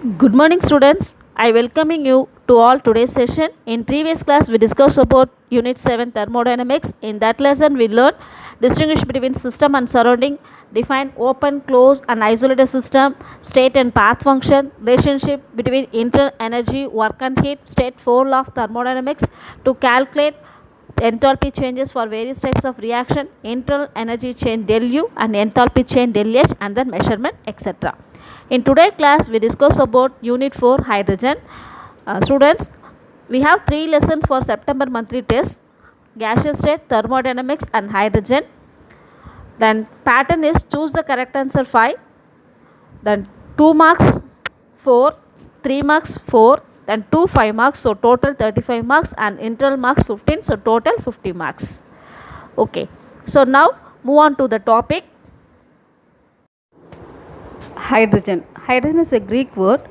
Good morning, students. I welcoming you to all today's session. In previous class, we discussed about Unit 7 Thermodynamics. In that lesson, we learned distinguish between system and surrounding, define open, closed, and isolated system, state and path function, relationship between internal energy, work and heat, state 4 law of thermodynamics to calculate enthalpy changes for various types of reaction, internal energy change del U and enthalpy change del H, and then measurement, etc. In today's class, we discuss about Unit 4 hydrogen. Students, we have 3 lessons for September monthly test: gaseous state, thermodynamics, and hydrogen. Then pattern is choose the correct answer 5. Then 2 marks 4, 3 marks 4, then 2 5 marks, so total 35 marks, and internal marks 15, so total 50 marks. Okay, so now move on to the topic. Hydrogen. Hydrogen is a Greek word.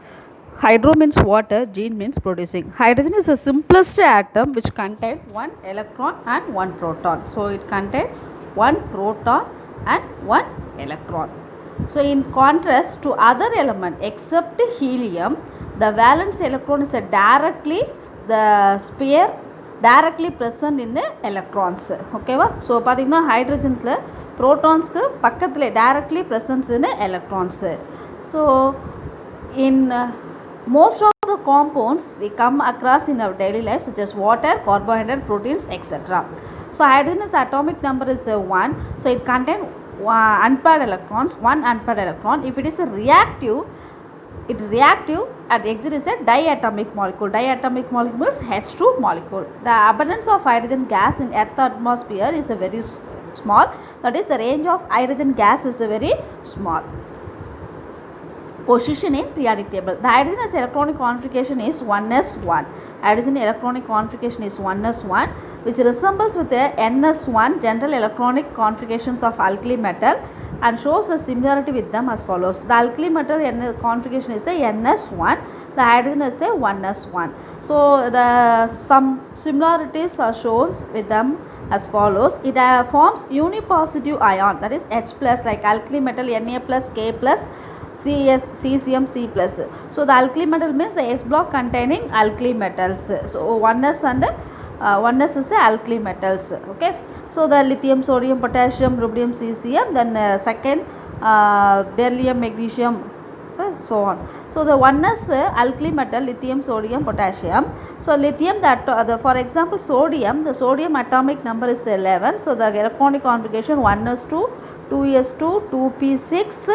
Hydro means water, gene means producing. Hydrogen is the simplest atom which contains one electron and one proton. So it contains one proton and one electron. So in contrast to other element except helium, the valence electron is directly the sphere directly present in the electrons. Okay va? So pathina hydrogens la protons ku பக்கத்துல directly present in the electrons. So in most of the compounds we come across in our daily life, such as water, carbohydrate, proteins, etc. So hydrogen's atomic number is 1. So it contains unpaired electrons, one unpaired electron. If it is a reactive, it is reactive and exit is a diatomic molecule. Diatomic molecule is H2 molecule. The abundance of hydrogen gas in Earth atmosphere is a very small. That is, the range of hydrogen gas is a very small. Position in periodic table. The hydrogen's electronic configuration is 1s1. Hydrogen electronic configuration is 1s1, which resembles with the ns1 general electronic configurations of alkali metal and shows the similarity with them as follows. The alkali metal configuration is a ns1, the hydrogen is a 1s1. So the some similarities are shown with them as follows. It forms unipositive ion, that is H plus, like alkali metal Na plus, K plus, Cs, Cesium, C plus. So the alkali metal means the S block containing alkali metals. So 1s and 1s is alkali metals. Okay. So the lithium, sodium, potassium, rubidium, cesium. Then second beryllium, magnesium, so on. So the 1s alkali metal, lithium, sodium, potassium. So lithium, for example sodium, the sodium atomic number is 11. So the electronic configuration 1s2, 2s2, 2p6,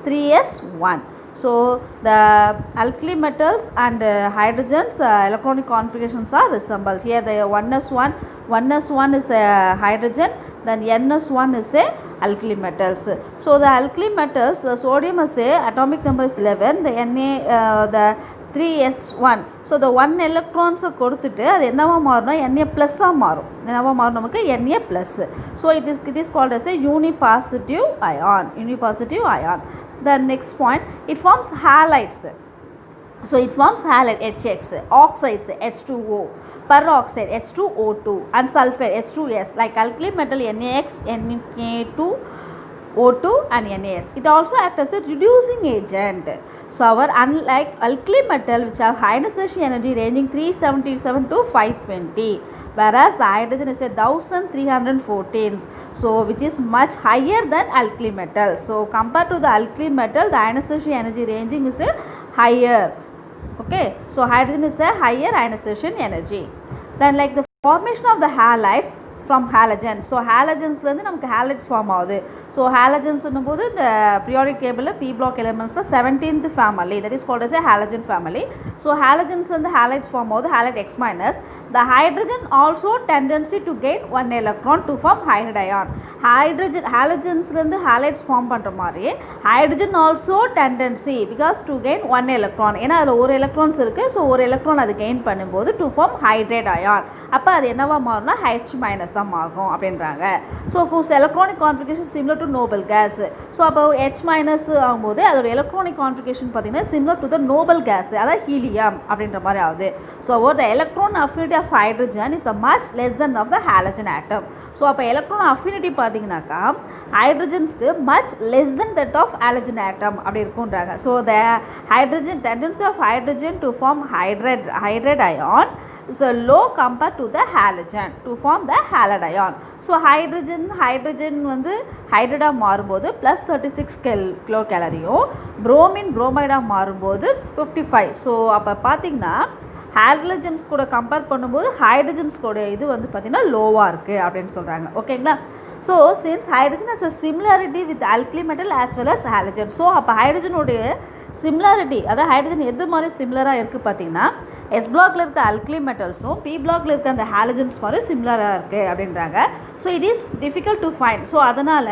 3s1. So the alkali metals and hydrogens, the electronic configurations are resembled. Here the 1s1 is a hydrogen, then ns1 is a alkali metals. So the alkali metals, the sodium is a atomic number is 11, the the 3s1. So the 1 electrons கொடுத்துட்டு அது என்னவா மாறும்னா Na plus மாறும். என்னவா மாறும் நமக்கு Na plus. So it is called as a unipositive ion. The next point, it forms halides. So it forms halide HX, oxides H2O, peroxide H2O2, and sulfate H2S, like alkali metal NaX, Na2O2 and NaS. It also acts as a reducing agent. So our unlike alkali metal which have high initial energy ranging 377 to 520, whereas the hydrogen is a 1314, so which is much higher than alkali metal. So compared to the alkali metal, the ionization energy ranging is a higher. Okay, so hydrogen is a higher ionization energy. Then like the formation of the halides from halogens. So halogens la நமக்கு halides form ஆகுது. So halogens என்னும்போது the periodic table p block elements 17th family, that is called as a halogen family. So halogens வந்து halides form ஆகுது, halide X minus. The hydrogen also tendency to gain one electron to form hydride ion. Halogens இருந்து halides form பண்ற மாதிரி hydrogen also tendency because to gain one electron, ஏன்னா அதில் ஒரு electrons இருக்கு, so ஒரு electron அது gain பண்ணும்போது to form hydride ion. அப்போ அது என்னவா மாறும்னா H minus ஆகும் அப்படின்றாங்க. So whose electronic configuration is similar to noble gas. So அப்போ H minus ஆகும்போது அதோட electronic configuration பார்த்தீங்கன்னா similar to the noble gas, அதாவது helium அப்படின்ற மாதிரி ஆகுது. So the electron affinity of hydrogen is a much less than of the halogen atom. So அப்போ electron affinity பார்த்தீங்கன்னாக்கா ஹைட்ரஜன்ஸ்க்கு much less then that of halogen atom அப்படி இருக்குன்றாங்க. So the hydrogen tendency of hydrogen to form hydride ion is low compared to the halogen to form the halide ion. So hydrogen வந்து ஹைட்ரடாக மாறும்போது plus 36 kilo கேலரியும் bromide மாறும்போது 55. So அப்போ பார்த்திங்கன்னா halogens கூட compare பண்ணும்போது hydrogens கூட இது வந்து பார்த்திங்கன்னா லோவாக இருக்குது அப்படின்னு சொல்கிறாங்க. ஓகேங்களா. So since hydrogen has a similarity with alkali metal as well as halogen. So அப்போ ஹைட்ரஜனுடைய சிமிலாரிட்டி, அதாவது ஹைட்ரஜன் எது மாதிரி சிமிலராக இருக்குது பார்த்திங்கன்னா எஸ் பிளாக்ல இருக்க அல்கலி மெட்டல்ஸும் பி பிளாக்ல இருக்க அந்த ஹாலஜன்ஸ் மாதிரி சிமிலராக இருக்குது அப்படின்றாங்க. So it is difficult to find. So அதனால்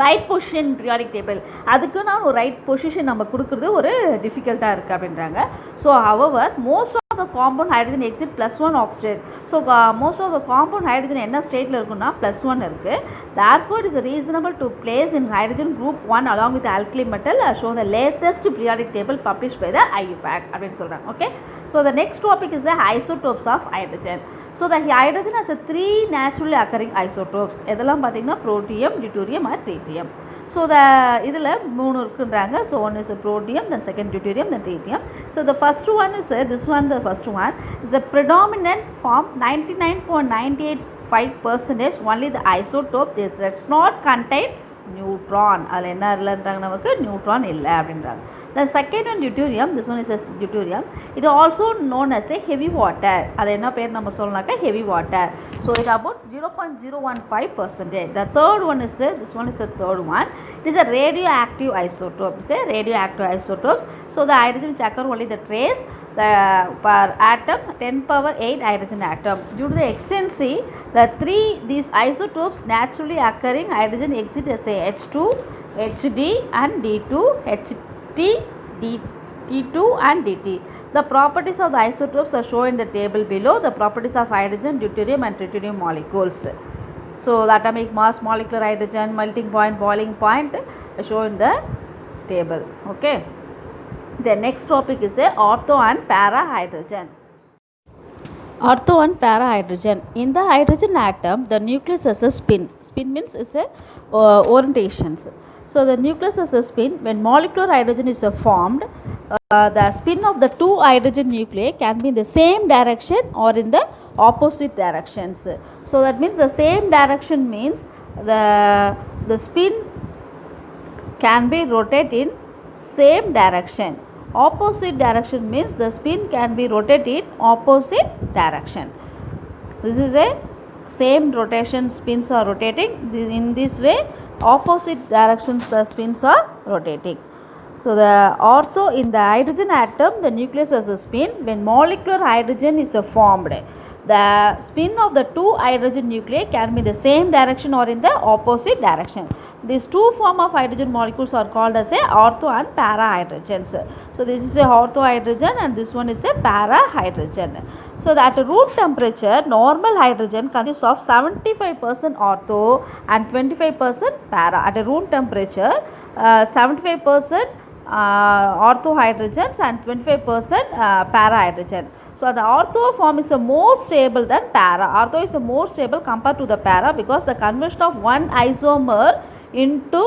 ரைட் பொசிஷன் பீரியாடிக் டேபிள் அதுக்கு நான் ஒரு ரைட் பொசிஷன் நம்ம கொடுக்குறது ஒரு டிஃபிகல்ட்டாக இருக்குது அப்படின்றாங்க. So however most of the compound hydrogen exist +1 oxidate. So most of the compound hydrogen என்ன ஸ்டேட்டில் இருக்குன்னா +1 இருக்குது. Therefore it is reasonable to place in hydrogen group 1 along with the alkali metal as shown the latest periodic table published by the IUPAC அப்படின்னு சொல்கிறாங்க. Okay. So the next topic is the isotopes of hydrogen. So the hydrogen has a 3 naturally occurring isotopes. எதெல்லாம் பார்த்தீங்கன்னா protium, deuterium and tritium. So the இதில் 3 இருக்குன்றாங்க. So one is a protium, then second deuterium, then tritium. So the first one is this one. The first one is a predominant form 99.985% only the isotope this does not contain neutron. அதில் என்ன இல்லைன்றாங்க, நமக்கு neutron இல்லை அப்படின்றாங்க. The second one deuterium, this one is a deuterium. It is also known as a heavy water. அது என்ன பேர் நம்ம சொல்லனாக்கா heavy water. So it is about 0.015%. The third one is this one is the third one. It is a radioactive isotope. It's a radioactive isotopes. So the hydrogen which occur only the trace the per atom 10^8 hydrogen atom. Due to the extensive these isotopes naturally occurring hydrogen exit as a H2, Hd and D2, T2 and DT. The properties of the isotopes are shown in the table below. The properties of hydrogen, deuterium and tritium molecules. So the atomic mass, molecular hydrogen, melting point, boiling point shown in the table. Okay. The next topic is a ortho and para hydrogen. Ortho and para hydrogen. In the hydrogen atom, the nucleus has a spin. Spin means is a orientations. So the nucleus has a spin. When molecular hydrogen is formed, the spin of the 2 hydrogen nuclei can be in the same direction or in the opposite directions. So that means the same direction means the spin can be rotated in same direction. Opposite direction means the spin can be rotated in opposite direction. This is a same rotation, spins are rotating. In this way opposite directions the spins are rotating. So the ortho in the hydrogen atom, the nucleus has a spin. When molecular hydrogen is formed, the spin of the 2 hydrogen nuclei can be in the same direction or in the opposite direction. These 2 form of hydrogen molecules are called as a ortho and para hydrogens. So this is a ortho hydrogen and this one is a para hydrogen. So at room temperature, normal hydrogen consists of 75% ortho and 25% para. At a room temperature, 75% ortho hydrogens and 25% para hydrogen. So the ortho form is a more stable than para. Ortho is a more stable compared to the para because the conversion of one isomer into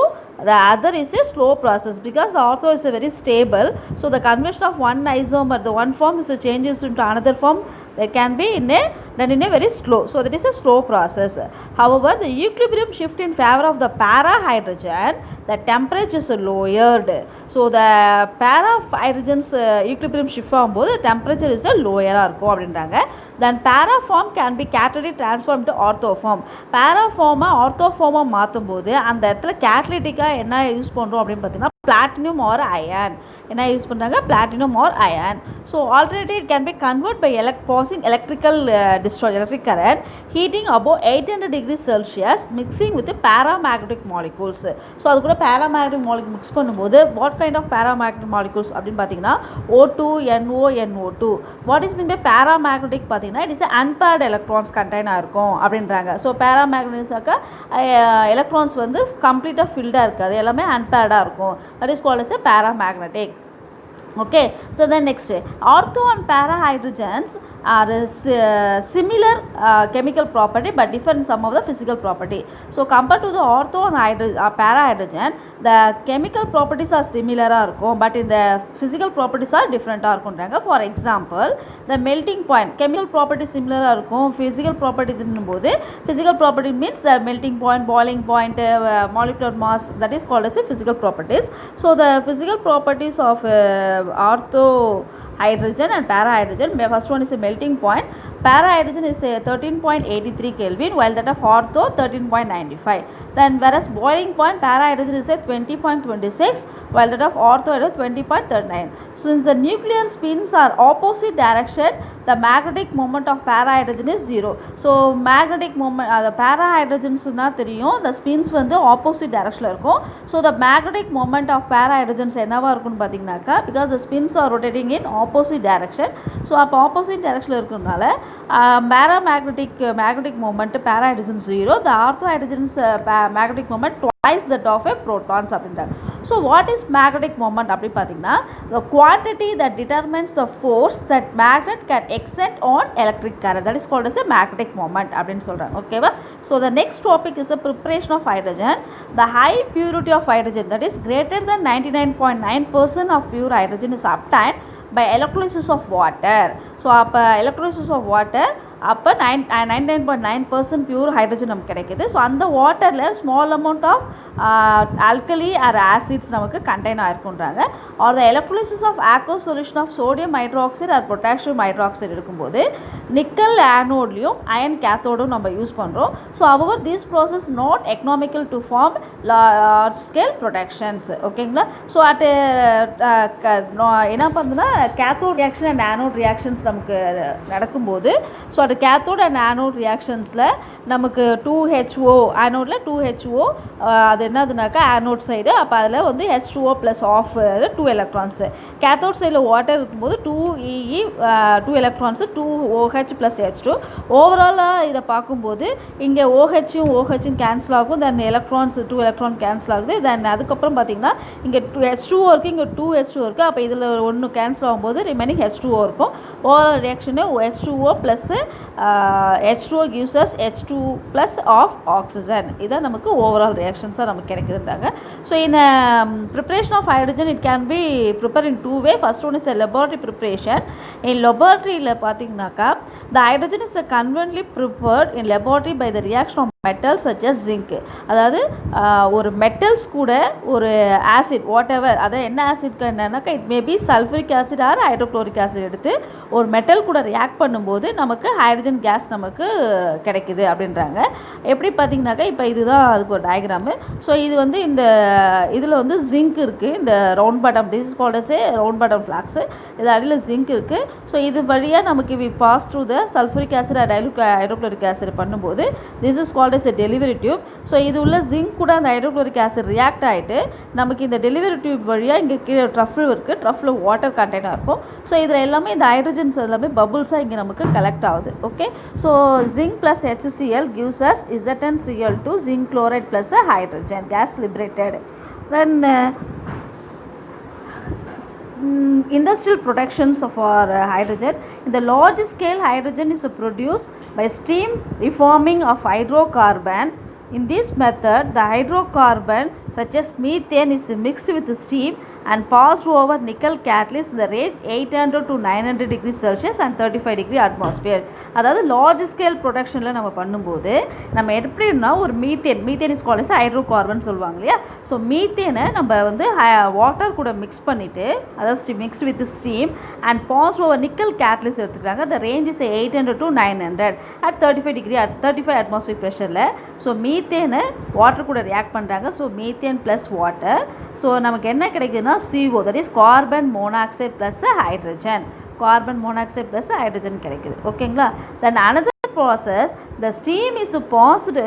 the other is a slow process. Because the ortho is a very stable, so the conversion of one isomer, the one form is changes into another form, that can be done in a very slow. So that is a slow process. However, the equilibrium shift in favor of the para hydrogen, the temperature is lowered. So the para hydrogens equilibrium shift ஆகும்போது the temperature is lower இருக்கும் அப்படின்றாங்க. Then para form can be catalytic transformed to ortho form. Para form ortho form மாற்றும்போது அந்த இடத்துல catalytic-ஆக என்ன use பண்ணுறோம் அப்படின்னு பார்த்தீங்கன்னா platinum or iron. என்ன யூஸ் பண்ணுறாங்க, platinum or iron. So alternatively it can be converted by causing electrical discharge, electric current, heating above 800 degrees Celsius, mixing with the paramagnetic molecules. So அது கூட paramagnetic molecule mix பண்ணும்போது what kind of paramagnetic molecules அப்படின்னு பார்த்தீங்கன்னா O2, NO, NO2. What is mean by paramagnetic பார்த்தீங்கன்னா it is a unpaired electrons contain இருக்கும் அப்படின்றாங்க. So paramagnetic electrons வந்து கம்ப்ளீட்டாக ஃபில்டாக இருக்காது, எல்லாமே அன்பேர்டாக இருக்கும். That is called as a paramagnetic. Okay, so then next ortho and para hydrogens are similar chemical property but different in some of the physical property. So compared to the ortho and para hydrogen, the chemical properties are similar but in the physical properties are different. For example, the melting point chemical property similar physical property physical property means the melting point, boiling point, molecular mass, that is called as a physical properties. So the physical properties of ortho hydrogen and para hydrogen, first one is a melting point. Para hydrogen is a 13.83 Kelvin while that of ortho 13.95. Then whereas boiling point para hydrogen is a 20.26 while that of ortho is 20.39. Since the nuclear spins are opposite direction, the magnetic moment of para hydrogen is 0. So magnetic moment the para hydrogens na theriyum, the spins வந்து opposite direction இருக்கும். So the magnetic moment of para hydrogens என்னவா இருக்கும்னு பாத்தீங்கன்னாக்கா, because the spins are rotating in opposite direction, so அப்போ opposite direction இருக்கறனால magnetic moment para hydrogen 0, the ortho hydrogen's magnetic moment twice that of a protons அப்படின்றாங்க. So what is magnetic moment அப்படி பார்த்தீங்கன்னா, the quantity that determines the force that magnet can exert on electric current, that is called as a magnetic moment அப்படின்னு சொல்கிறாங்க. ஓகேவா? So the next topic is the preparation of hydrogen. The high purity of hydrogen, that is greater than 99.9% of pure hydrogen is obtained by electrolysis of water. So அப்போ electrolysis of water அப்போ 99.9% pure hydrogen நமக்கு கிடைக்குது. So அந்த வாட்டரில் small amount of alkali or acids நமக்கு contain ஆகிருக்குன்றாங்க. Or the electrolysis of aqueous solution of sodium hydroxide or potassium hydroxide இருக்கும்போது nickel ஆனோட்லையும் அயன் கேத்தோடும் நம்ம யூஸ் பண்ணுறோம். So our this process not economical to form large scale productions. ஓகேங்களா? So at என்ன பண்ணுதுன்னா cathode reaction and anode reactions நமக்கு நடக்கும்போது, ஸோ அது கேத்தோட் அண்ட் ஆனோட் ரியாக்ஷன்ஸில் நமக்கு 2HO ஆனோடில் 2HO அது என்னதுனாக்கா ஆனோட் சைடு, அப்போ அதில் வந்து H2O plus of 2 electrons. Cathode சைடில் வாட்டர் இருக்கும்போது 2EE 2 electrons 2OH plus H2. ஓவராலாக இதை பார்க்கும்போது இங்கே OHயும் OHயும் கேன்சல் ஆகும், தென் எலக்ட்ரான்ஸ் 2 எலக்ட்ரான் கேன்சல் ஆகுது. தென் அதுக்கப்புறம் பார்த்திங்கன்னா இங்கே H2O இருக்குது, இங்கே 2H2 இருக்குது. அப்போ இதில் ஒன்று கேன்சல் ஆகும்போது ரிமைனிங் H2O இருக்கும். Overall reaction H2O plus H2O gives us H2 plus of oxygen. இதான் நமக்கு ஓவரால் ரியாக்ஷன்ஸாக நமக்கு கிடைக்குதுன்றாங்க. So in preparation of hydrogen it can be prepare in 2 way. First one is a laboratory preparation. In லெபார்ட்ரியில் பார்த்தீங்கன்னாக்கா the hydrogen is conventionally prepared in laboratory by the reaction of metals such as zinc. அதாவது ஒரு metals கூட ஒரு acid what ever, அதை என்ன ஆசிட்க்கு என்னன்னாக்கா it maybe sulphuric acid or hydrochloric acid எடுத்து ஒரு மெட்டல் கூட ரியாக்ட் பண்ணும்போது நமக்கு ஹைட்ரஜன் கேஸ் நமக்கு கிடைக்குது அப்படின்றாங்க. எப்படி பார்த்தீங்கன்னாக்கா இப்போ இதுதான் அதுக்கு ஒரு டயக்ராமு. ஸோ இது வந்து இந்த இதில் வந்து ஜிங்க் இருக்குது, இந்த round bottom, this is called as a round bottom flask. இது அடியில் ஜிங்க் இருக்குது. ஸோ இது வழியாக நமக்கு we pass through the sulphuric acid hydrochloric acid பண்ணும்போது this is called as a delivery tube. So இது உள்ள ஜிங்க் கூட அந்த ஹைட்ரோக்ளோரிக் ஆசிட் ரியாக்ட் ஆகிட்டு நமக்கு இந்த டெலிவரி டியூப் வழியாக இங்கே கீழே ட்ரஃபில் இருக்குது, ட்ரஃபில் வாட்டர் கண்டெய்னாக இருக்கும். ஸோ இதில் எல்லாமே இந்த ஹைட்ரஜன்ஸ் எல்லாமே பபுள்ஸாக இங்கே நமக்கு கலெக்ட் ஆகுது. Okay, so zinc plus HCl gives us ZnCl2 zinc chloride plus a hydrogen gas liberated. Then industrial productions of our hydrogen. In the large scale, hydrogen is produced by steam reforming of hydrocarbon. In this method, the hydrocarbon such as methane is mixed with steam and passed over nickel catalyst in the range 800 to 900 degrees Celsius and 35 degree atmosphere. அதாவது large scale ப்ரொடக்ஷனில் நம்ம பண்ணும்போது நம்ம எப்படின்னா ஒரு methane is called as hydrocarbon சொல்லுவாங்க இல்லையா. So மீத்தேனை நம்ம வந்து வாட்டர் கூட மிக்ஸ் பண்ணிவிட்டு, அதாவது mix with steam and pass over nickel catalyst எடுத்துக்கிறாங்க. The range is 800 to 900 at 35 atmosphere ப்ரெஷரில். ஸோ மீத்தேனை வாட்டர் கூட ரியாக்ட் பண்ணுறாங்க. So methane plus water. So நமக்கு என்ன கிடைக்குதுன்னா CO, that is carbon monoxide plus hydrogen. Carbon monoxide plus hydrogen கிடைக்குது. ஓகேங்களா? Then another process, the steam is passed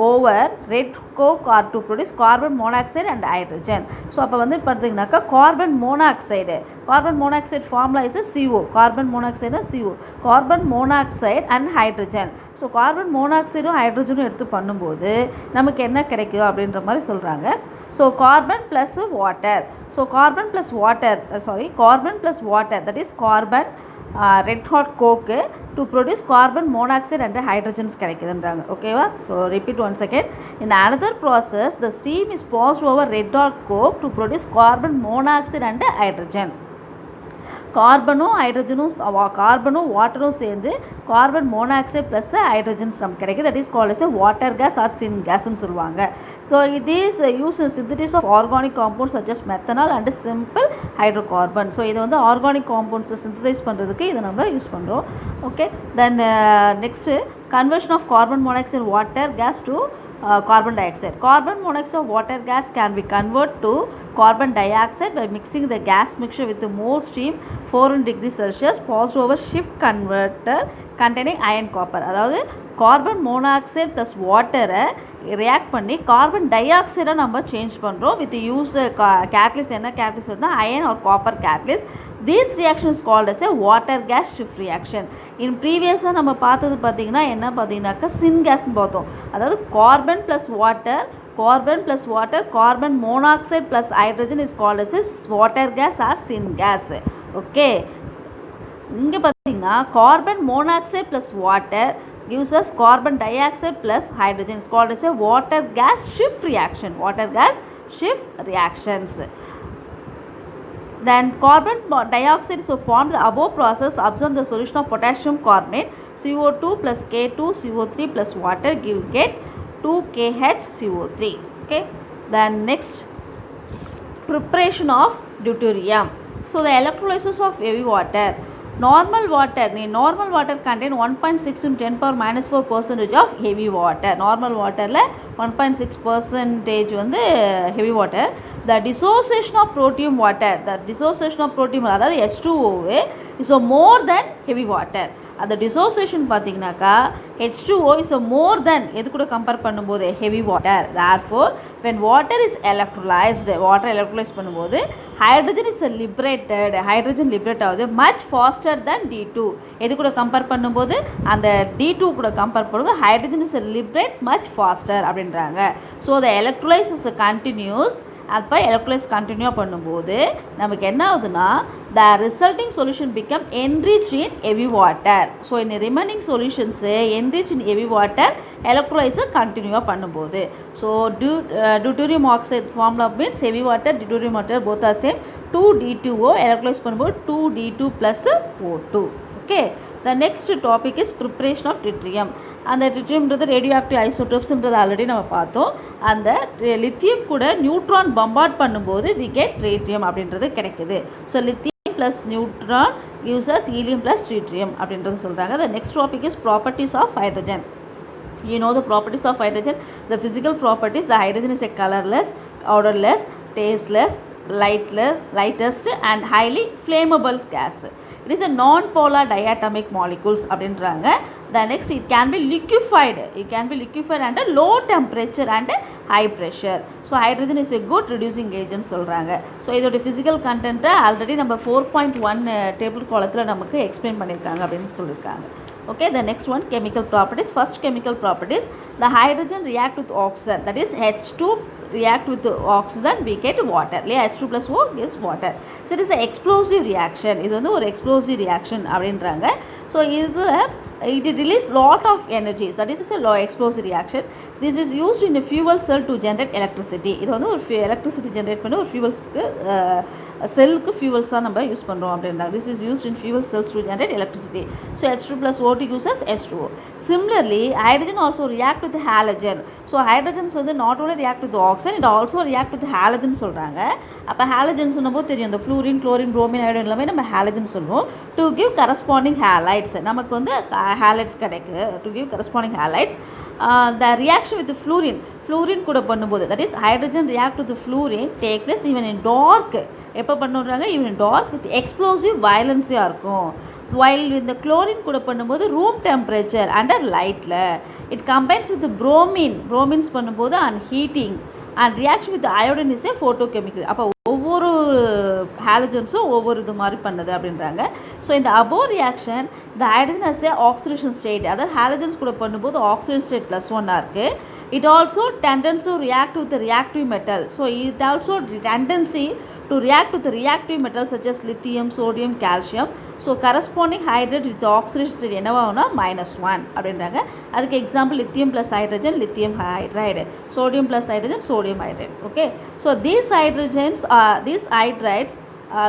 over red coke or to produce carbon monoxide and hydrogen. So அப்போ வந்து பார்த்தீங்கன்னாக்கா carbon monoxide formula is CO. Carbon monoxide CO, carbon monoxide and hydrogen. So carbon மோனாக்சைடும் ஹைட்ரஜனும் எடுத்து பண்ணும்போது நமக்கு என்ன கிடைக்கும் அப்படின்ற மாதிரி சொல்கிறாங்க. So carbon plus water. So carbon plus water, that is carbon red hot coke to produce carbon monoxide and ஹைட்ரஜன்ஸ் கிடைக்குதுன்றாங்க. ஓகேவா? So repeat one second. In another process the steam is passed over red hot coke to produce carbon monoxide and hydrogen. கார்பனும் ஹைட்ரஜனும் கார்பனும் வாட்டரும் சேர்ந்து carbon monoxide plus hydrogens நமக்கு கிடைக்குது. That is called as water gas or சின் கேஸ்ன்னு சொல்லுவாங்க. So it is use in synthesis of organic compounds such as methanol and simple hydrocarbon. So இது வந்து ஆர்கானிக் காம்பவுண்ட்ஸை சிந்தசைஸ் பண்ணுறதுக்கு இதை நம்ம யூஸ் பண்ணுறோம். Okay, then next conversion of carbon monoxide water gas to carbon dioxide. Carbon monoxide water gas can be converted to carbon dioxide by mixing the gas mixture with more steam 400 degrees Celsius passed over shift converter containing iron copper. அதாவது carbon monoxide plus வாட்டரை react பண்ணி carbon டை ஆக்சைடை நம்ம change பண்ணுறோம் with use catalyst. என்ன catalyst இருந்தால் iron or copper catalyst. This reaction is called as a water gas shift reaction. In ப்ரீவியஸாக நம்ம பார்த்தது பார்த்திங்கன்னா என்ன பார்த்தீங்கன்னாக்கா சின் கேஸ்ன்னு பார்த்தோம். அதாவது carbon plus water carbon monoxide plus hydrogen is called as water gas or syngas. Okay, இங்கே பார்த்தீங்கன்னா carbon monoxide plus water gives us carbon dioxide plus hydrogen. It's called as a water gas shift reaction. Then carbon dioxide is formed the above process absorb the solution of potassium carbonate CO2 plus K2CO3 plus water get 2KHCO3. Okay, then next preparation of deuterium. So the electrolysis of heavy water. Normal water contain 1.6 into 10 power minus 4% of heavy water. Normal water la 1.6% வந்து heavy water. The dissociation of protium water, அதாவது H2O is more than heavy water. அந்த dissociation பார்த்தீங்கன்னாக்கா H2O is more than எது கூட compare பண்ணும்போது heavy water. Therefore when water is electrolyzed, water electrolyze பண்ணும்போது hydrogen is liberated, hydrogen liberate ஆகுது much faster than D2. எது கூட கம்பேர் பண்ணும்போது அந்த D2 கூட கம்பேர் பண்ணும்போது hydrogen is liberate much faster அப்படின்றாங்க. So the electrolysis continues. அப்போ எலக்ட்ரோலைஸ் கண்டினியூ பண்ணும்போது நமக்கு என்ன ஆகுதுன்னா the resulting solution become enrich in heavy water. So இந்த remaining solutions enrich in heavy water எலக்ட்ரோலைஸை கண்டினியூவாக பண்ணும்போது so deuterium oxide formula means heavy water deuterium water both are same 2D2O electrolyse பண்ணும்போது 2D2 + O2. Okay, the next topic is preparation of tritium. அந்த டிட்ரியம்ன்றது radio active ஐசோடோப்ஸ்ன்றது already நம்ம பார்த்தோம். அந்த லித்தியம் கூட நியூட்ரான் பம்பார்ட் பண்ணும்போது வி கெட் ட்ரீட்ரியம் அப்படின்றது கிடைக்குது. So lithium plus neutron gives us helium plus tritium அப்படின்றது சொல்கிறாங்க. The next topic is properties of hydrogen. You know the properties of hydrogen. The physical properties, the hydrogen is a colorless, odorless, tasteless, lightest and highly flammable gas. It is a non-polar diatomic molecules அப்படின்றாங்க. The next it can be liquefied under low temperature and high pressure. So hydrogen is a good reducing agent சொல்கிறாங்க. So இதோட physical கண்டென்ட்டை already நம்ம 4.1 table காலத்தில் நமக்கு explain பண்ணியிருக்காங்க அப்படின்னு சொல்லியிருக்காங்க. Okay, the next one, chemical properties. First chemical properties, the hydrogen react with oxygen, that is H2 react with oxygen, we get water. H2 plus O is water. So it is an explosive reaction. இது வந்து ஒரு explosive reaction அப்படின்றாங்க. So it release lot of energy, that is a low explosive reaction. This is used in a fuel cell to generate electricity. இது வந்து ஒரு electricity generate பண்ண ஒரு fuelsக்கு செல்லுக்கு ஃபியூவல்ஸாக நம்ம யூஸ் பண்ணுறோம் அப்படின்றாங்க. This is used in fuel cells to generate electricity. So H2 plus O2 uses H2O. Similarly, hydrogen also react with halogen. So hydrogens வந்து not only react with oxygen, it also react with halogen சொல்கிறாங்க. அப்போ halogen சொன்னபோது தெரியும், இந்த fluorine, chlorine, bromine, iodine எல்லாமே நம்ம halogen சொல்லுவோம். To give corresponding halides, நமக்கு வந்து ஹேலைட்ஸ் கிடைக்குது. To give corresponding halides. The reaction with fluorine கூட பண்ணும்போது, that is hydrogen react with fluorine take place even in dark. எப்போ பண்ணுறாங்க? ஈவன் டார்க் வித் எக்ஸ்ப்ளோசிவ் வயலன்ஸியாக இருக்கும். வைல் இந்த குளோரின் கூட பண்ணும்போது ரூம் டெம்பரேச்சர் அண்டர் லைட்டில். இட் கம்பைன்ஸ் வித் ப்ரோமின்ஸ் பண்ணும்போது and heating and reaction with iodine is a photochemical. அப்போ ஒவ்வொரு ஹாலஜன்ஸும் ஒவ்வொரு இது மாதிரி பண்ணுது அப்படின்றாங்க. ஸோ இந்த above reaction the hydrogen as a oxidation state, அதாவது ஹாலஜன்ஸ் கூட பண்ணும்போது ஆக்சிடேஷன் ஸ்டேட் +1 இருக்குது. It also tends to react with the reactive metal. So it also tendency to react with the reactive metals such as lithium, sodium, calcium so corresponding hydrate with oxidation state என்னவாகும்னா -1 அப்படின்றாங்க. அதுக்கு example lithium plus hydrogen lithium hydride, sodium plus hydrogen sodium hydride. Okay, so these hydrides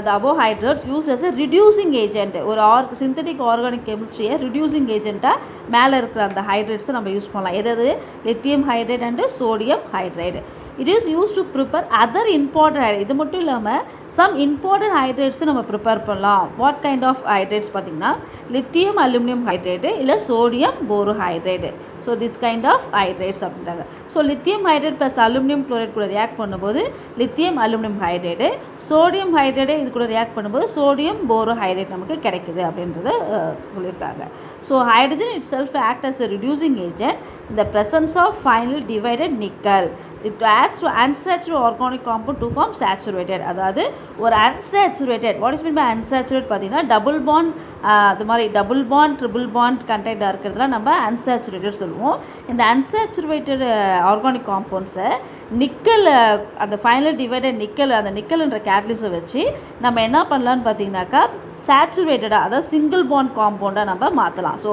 the above hydrides used as a reducing agent. ஒரு synthetic organic chemistry reducing agent மேலே இருக்கிற அந்த ஹைட்ரேட்ஸை நம்ம use பண்ணலாம். எதாவது lithium hydride and sodium hydride. It is used to prepare other important hydrates. இது மட்டும் இல்லாமல் some important hydrates நம்ம ப்ரிப்பேர் பண்ணலாம். வாட் கைண்ட் ஆஃப் ஹைட்ரேட்ஸ் பார்த்திங்கன்னா லித்தியம் அலுமினியம் ஹைட்ரேட்டு இல்லை sodium boro hydrate. So this kind of hydrates அப்படின்றாங்க. So lithium hydrate plus aluminium chloride கூட react பண்ணும்போது lithium aluminium hydrate, sodium hydrate இது கூட react பண்ணும்போது சோடியம் போரோ ஹைட்ரேட் நமக்கு கிடைக்குது அப்படின்றத சொல்லியிருக்காங்க. So hydrogen itself act as a reducing agent in the presence of finely divided nickel. It adds to unsaturated organic compound to form saturated. அதாவது ஒரு unsaturated, what is mean by unsaturated பார்த்தீங்கன்னா double bond, அது மாதிரி double bond triple bond கண்டெக்டாக இருக்கிறதுலாம் நம்ம unsaturated சொல்லுவோம். இந்த unsaturated organic காம்பவுண்ட்ஸை nickel, அந்த ஃபைனல் டிவைடட் நிக்கல், அந்த நிக்கல்ன்ற கேட்டலிஸை வச்சு நம்ம என்ன பண்ணலான்னு பார்த்தீங்கன்னாக்கா சேச்சுரேட்டடாக, அதாவது சிங்கிள் பாண்ட் காம்பவுண்டாக நம்ம மாற்றலாம். ஸோ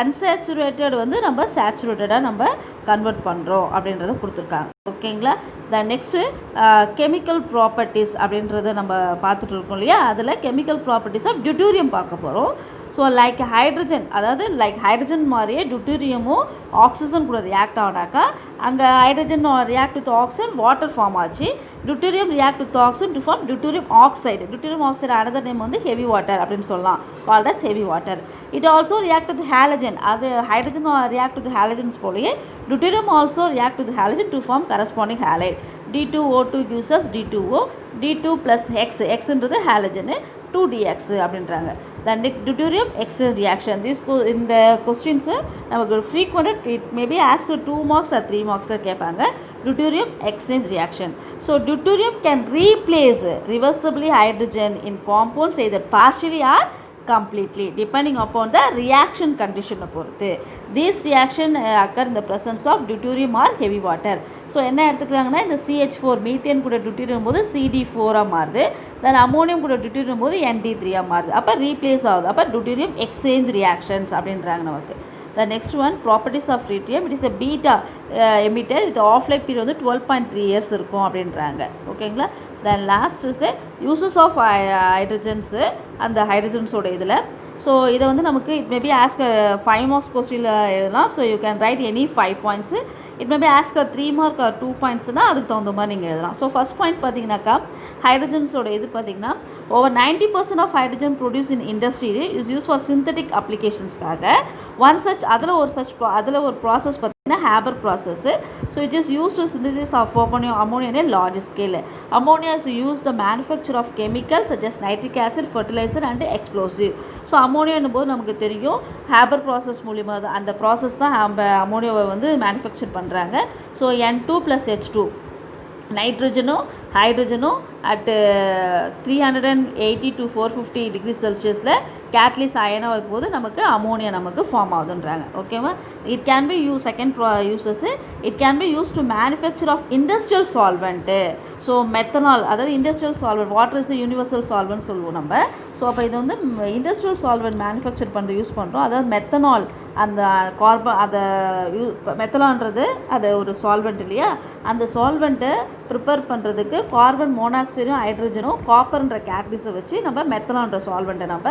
அன்சாச்சுரேட்டட் வந்து நம்ம சேச்சுரேட்டடாக நம்ம கன்வெர்ட் பண்ணுறோம் அப்படின்றத கொடுத்துருக்காங்க. ஓகேங்களா. நெக்ஸ்ட்டு கெமிக்கல் ப்ராப்பர்ட்டிஸ் அப்படின்றத நம்ம பார்த்துட்டு இருக்கோம் இல்லையா, அதில் கெமிக்கல் ப்ராப்பர்ட்டிஸ் ஆஃப் டியூட்டீரியம் பார்க்க போகிறோம். ஸோ லைக் ஹைட்ரஜன், அதாவது லைக் ஹைட்ரஜன் மாதிரியே டியூட்டீரியமும் ஆக்சிஜன் கூட ரியாக்ட் ஆனாக்கா அங்கே hydrogen react with oxygen water form ஆச்சு. Deuterium react with oxygen to form deuterium oxide. Deuterium oxide another name வந்து ஹெவி வாட்டர் அப்படின்னு சொல்லலாம், called as heavy water. It also react with halogen. அது hydrogen react with halogens போலயே deuterium also react with halogen to form corresponding halide. D2O2 gives us D2O, D2 plus X, Xன்றது ஹேலஜனு, 2DX அப்படின்றாங்க. Then deuterium exchange reaction. This in the questions நமக்கு frequent, it may be asked 2 marks or 3 marks கேட்பாங்க. Deuterium exchange reaction. So deuterium can replace reversibly hydrogen in compounds either partially or completely depending upon the reaction condition பொறுத்து. This reaction occur in the presence of deuterium or heavy water. So என்ன எடுத்துக்கிறாங்கன்னா இந்த CH4 methane கூட deuterium போது CD4 மாறுது, தென் ammonium கூட deuterium போது ND3 மாறுது. அப்போ ரீப்ளேஸ் ஆகுது. அப்போ டியூட்டீரியம் எக்ஸ்சேஞ்ச் ரியாக்ஷன்ஸ் அப்படின்றாங்க நமக்கு. The next one, properties of tritium. It is a beta emitter with half life period வந்து 12.3 years இருக்கும் அப்படின்றாங்க. ஓகேங்களா. Then last is uses of hydrogens, அந்த ஹைட்ரஜன்ஸோட இதில். ஸோ இதை வந்து நமக்கு இட் மேபி ஆஸ்க் 5 marks கொஸ்டினில் எழுதலாம். So you can write any 5 points. It maybe ask 3 mark or 2 pointsனால் அதுக்கு தகுந்த மாதிரி நீங்கள் எழுதலாம். ஸோ ஃபஸ்ட் பாயிண்ட் பார்த்தீங்கன்னாக்கா ஹைட்ரஜன்ஸோட இது பார்த்திங்கன்னா over 90% of hydrogen produced in industry is used for synthetic applications-காக. One such அதில் ஒரு ப்ராசஸ் பார்த்தீங்கன்னா Haber process. So it is use to synthesis of ammonia in a large scale. Ammonia is used the manufacture of chemicals such as nitric acid, fertilizer and explosive. So அமோனியான்னு போது நமக்கு தெரியும் Haber process மூலிமா தான், அந்த process தான் அமோனியாவை வந்து manufacture பண்ணுறாங்க. ஸோ N2 + H2 நைட்ரஜனும் ஹைட்ரஜனும் அட் 380 to 450 degrees Celsiusல கேட்லிஸ் அயனாக வரும்போது நமக்கு அமோனியா நமக்கு ஃபார்ம் ஆகுதுன்றாங்க. ஓகேவா. It can be use second uses, it can be use to manufacture of industrial solvent. So methanol, அதாவது industrial solvent, water is universal solvent சொல்லுவோம் நம்ம. ஸோ அப்போ இது வந்து இண்டஸ்ட்ரியல் சால்வெண்ட் மேனுஃபேக்சர் பண்ணுற யூஸ் பண்ணுறோம். அதாவது மெத்தனால், அந்த அதை மெத்தனால்ன்றது அது ஒரு சால்வெண்ட் இல்லையா, அந்த சால்வெண்ட்டை ப்ரிப்பேர் பண்ணுறதுக்கு கார்பன் மோனாக்சைடும் ஹைட்ரஜனும் காப்பர்ன்ற கேட்லிஸை வச்சு நம்ம மெத்தனால்ன்ற சால்வெண்ட்டை நம்ம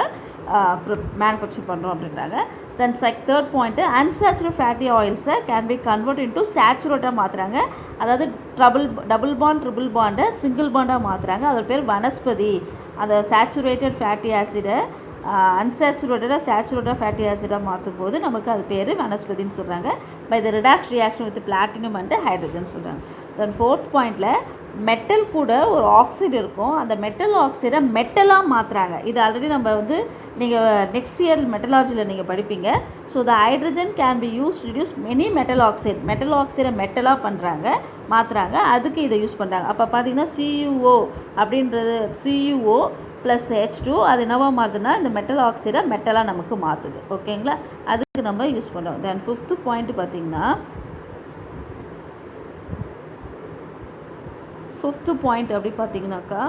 மேனுஃபேக்சர் பண்ணுறோம் அப்படின்றாங்க. Then third point, unsaturated fatty ஆயில்ஸை கேன் பி கன்வெர்ட் இன்டூ சேச்சுரேட்டாக மாற்றுறாங்க. அதாவது டபுள் பாண்ட் ட்ரிபிள் பாண்டை சிங்கிள் பாண்டாக மாற்றுறாங்க. அதோட பேர் வனஸ்பதி. அந்த சேச்சுரேட்டட் ஃபேட்டி ஆசிடை அன்சாச்சுரேட்டடாக சேச்சுரேட்டட் ஃபேட்டி ஆசிடாக மாற்றும் போது நமக்கு அது பேர் வனஸ்பதின்னு சொல்கிறாங்க. By the redox reaction with platinum and hydrogen சொல்கிறாங்க. தென் ஃபோர்த் பாயிண்டில் மெட்டல் கூட ஒரு ஆக்சைடு இருக்கும், அந்த மெட்டல் ஆக்சைடை மெட்டலாக மாற்றுறாங்க. இது ஆல்ரெடி நம்ம வந்து நீங்கள் நெக்ஸ்ட் இயர் மெட்டலாஜியில் நீங்கள் படிப்பீங்க. So the hydrogen can be use reduce many metal ஆக்சைடை மெட்டலாக பண்ணுறாங்க, மாற்றுறாங்க. அதுக்கு இதை யூஸ் பண்ணுறாங்க. அப்போ பார்த்தீங்கன்னா CuO அப்படின்றது CuO + H2 அது என்னவா மாறுதுன்னா இந்த மெட்டல் ஆக்சைடை மெட்டலாக நமக்கு மாற்றுது. ஓகேங்களா. அதுக்கு நம்ம யூஸ் பண்ணுறோம். தென் ஃபிஃப்த்து பாயிண்ட் பார்த்திங்கன்னா, ஃபிஃப்த்து பாயிண்ட் அப்படி பார்த்தீங்கன்னாக்கா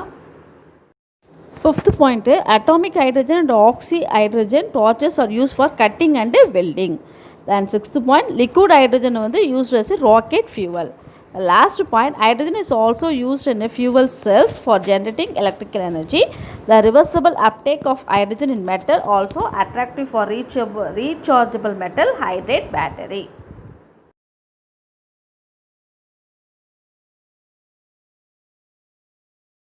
Fifth point, atomic hydrogen and oxyhydrogen torches are used for cutting and welding. Then sixth point, liquid hydrogen வந்து used as a rocket fuel. The last point, hydrogen is also used in fuel cells for generating electrical energy. The reversible uptake of hydrogen in metal also attractive for rechargeable metal hydride battery.